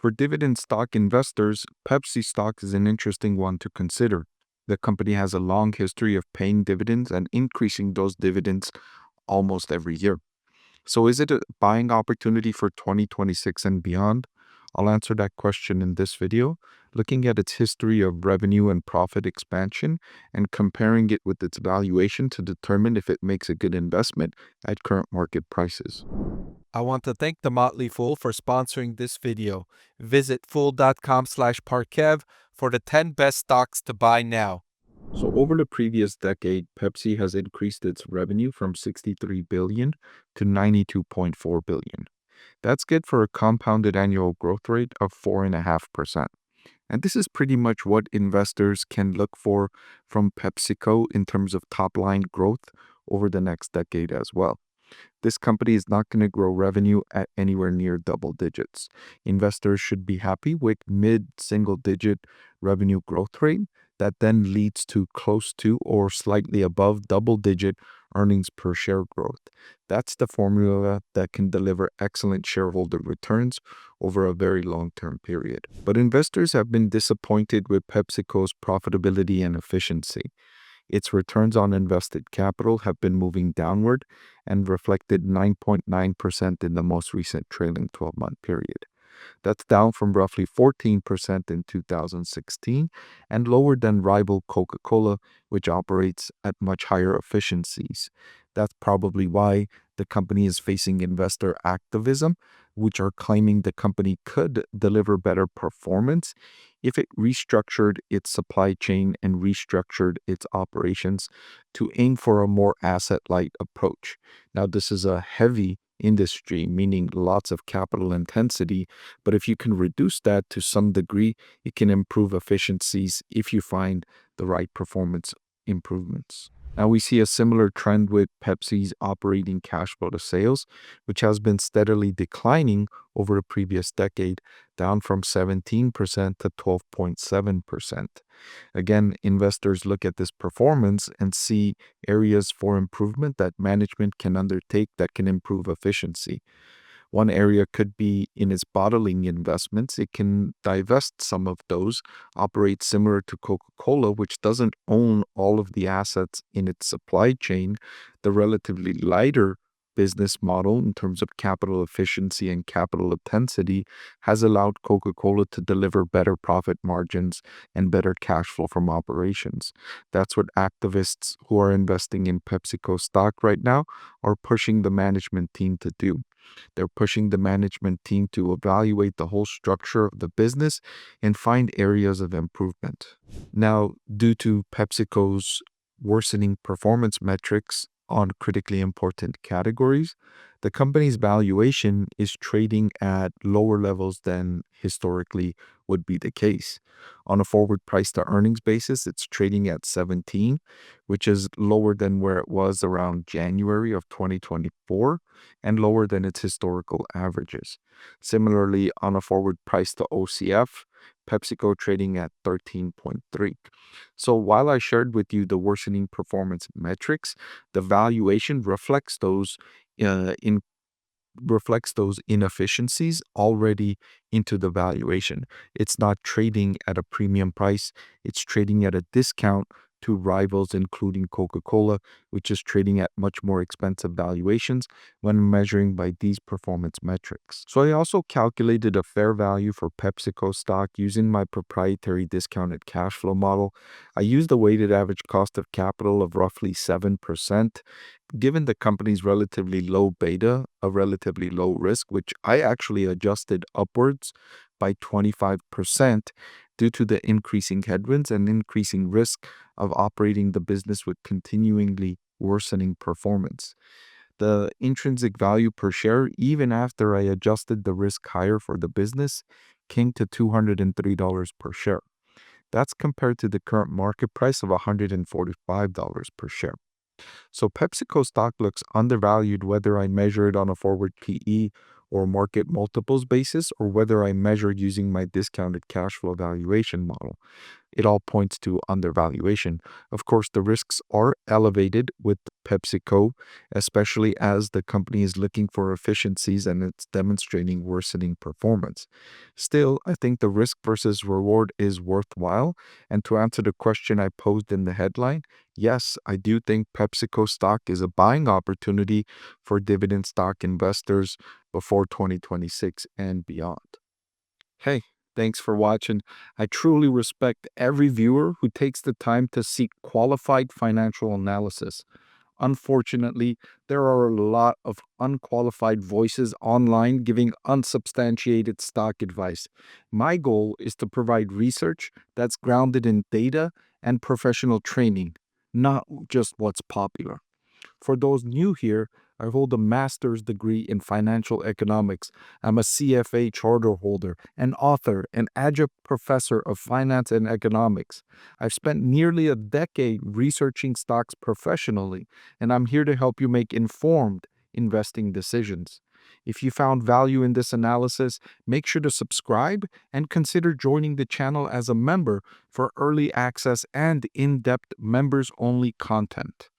For dividend stock investors, Pepsi stock is an interesting one to consider. The company has a long history of paying dividends and increasing those dividends almost every year. So, is it a buying opportunity for 2026 and beyond? I'll answer that question in this video, looking at its history of revenue and profit expansion and comparing it with its valuation to determine if it makes a good investment at current market prices. I want to thank The Motley Fool for sponsoring this video. Visit fool.com/parkev for the 10 best stocks to buy now. So over the previous decade, Pepsi has increased its revenue from 63 billion to 92.4 billion. That's good for a compounded annual growth rate of 4.5%. And this is pretty much what investors can look for from PepsiCo in terms of top line growth over the next decade as well. This company is not going to grow revenue at anywhere near double digits. Investors should be happy with mid-single digit revenue growth rate that then leads to close to or slightly above double-digit earnings per share growth. That's the formula that can deliver excellent shareholder returns over a very long-term period. But investors have been disappointed with PepsiCo's profitability and efficiency. Its returns on invested capital have been moving downward and reflected 9.9% in the most recent trailing 12-month period. That's down from roughly 14% in 2016 and lower than rival Coca-Cola, which operates at much higher efficiencies. That's probably why the company is facing investor activism, which are claiming the company could deliver better performance if it restructured its supply chain and restructured its operations to aim for a more asset-light approach. Now, this is a heavy industry, meaning lots of capital intensity, but if you can reduce that to some degree, it can improve efficiencies if you find the right performance improvements. Now we see a similar trend with Pepsi's operating cash flow to sales, which has been steadily declining over the previous decade, down from 17% to 12.7%. Again, investors look at this performance and see areas for improvement that management can undertake that can improve efficiency. One area could be in its bottling investments. It can divest some of those, operate similar to Coca-Cola, which doesn't own all of the assets in its supply chain. The relatively lighter business model in terms of capital efficiency and capital intensity has allowed Coca-Cola to deliver better profit margins and better cash flow from operations. That's what activists who are investing in PepsiCo stock right now are pushing the management team to do. They're pushing the management team to evaluate the whole structure of the business and find areas of improvement. Now, due to PepsiCo's worsening performance metrics on critically important categories, the company's valuation is trading at lower levels than historically would be the case. On a forward price to earnings basis, it's trading at 17, which is lower than where it was around January of 2024 and lower than its historical averages. Similarly, on a forward price to OCF, PepsiCo trading at 13.3. So while I shared with you the worsening performance metrics, the valuation reflects those inefficiencies already into the valuation. It's not trading at a premium price, it's trading at a discount to rivals, including Coca-Cola, which is trading at much more expensive valuations when measuring by these performance metrics. So I also calculated a fair value for PepsiCo stock using my proprietary discounted cash flow model. I used a weighted average cost of capital of roughly 7%. Given the company's relatively low beta, a relatively low risk, which I actually adjusted upwards by 25% due to the increasing headwinds and increasing risk of operating the business with continuingly worsening performance. The intrinsic value per share, even after I adjusted the risk higher for the business, came to $203 per share. That's compared to the current market price of $145 per share. So PepsiCo stock looks undervalued whether I measure it on a forward PE or market multiples basis or whether I measure using my discounted cash flow valuation model. it all points to undervaluation. Of course, the risks are elevated with PepsiCo, especially as the company is looking for efficiencies and it's demonstrating worsening performance. Still, I think the risk versus reward is worthwhile. And to answer the question I posed in the headline, yes, I do think PepsiCo stock is a buying opportunity for dividend stock investors before 2026 and beyond. Hey, thanks for watching. I truly respect every viewer who takes the time to seek qualified financial analysis. Unfortunately, there are a lot of unqualified voices online giving unsubstantiated stock advice. My goal is to provide research that's grounded in data and professional training, not just what's popular. For those new here, I hold a master's degree in financial economics. I'm a CFA charter holder, an author, an adjunct professor of finance and economics. I've spent nearly a decade researching stocks professionally, and I'm here to help you make informed investing decisions. If you found value in this analysis, make sure to subscribe and consider joining the channel as a member for early access and in-depth members-only content.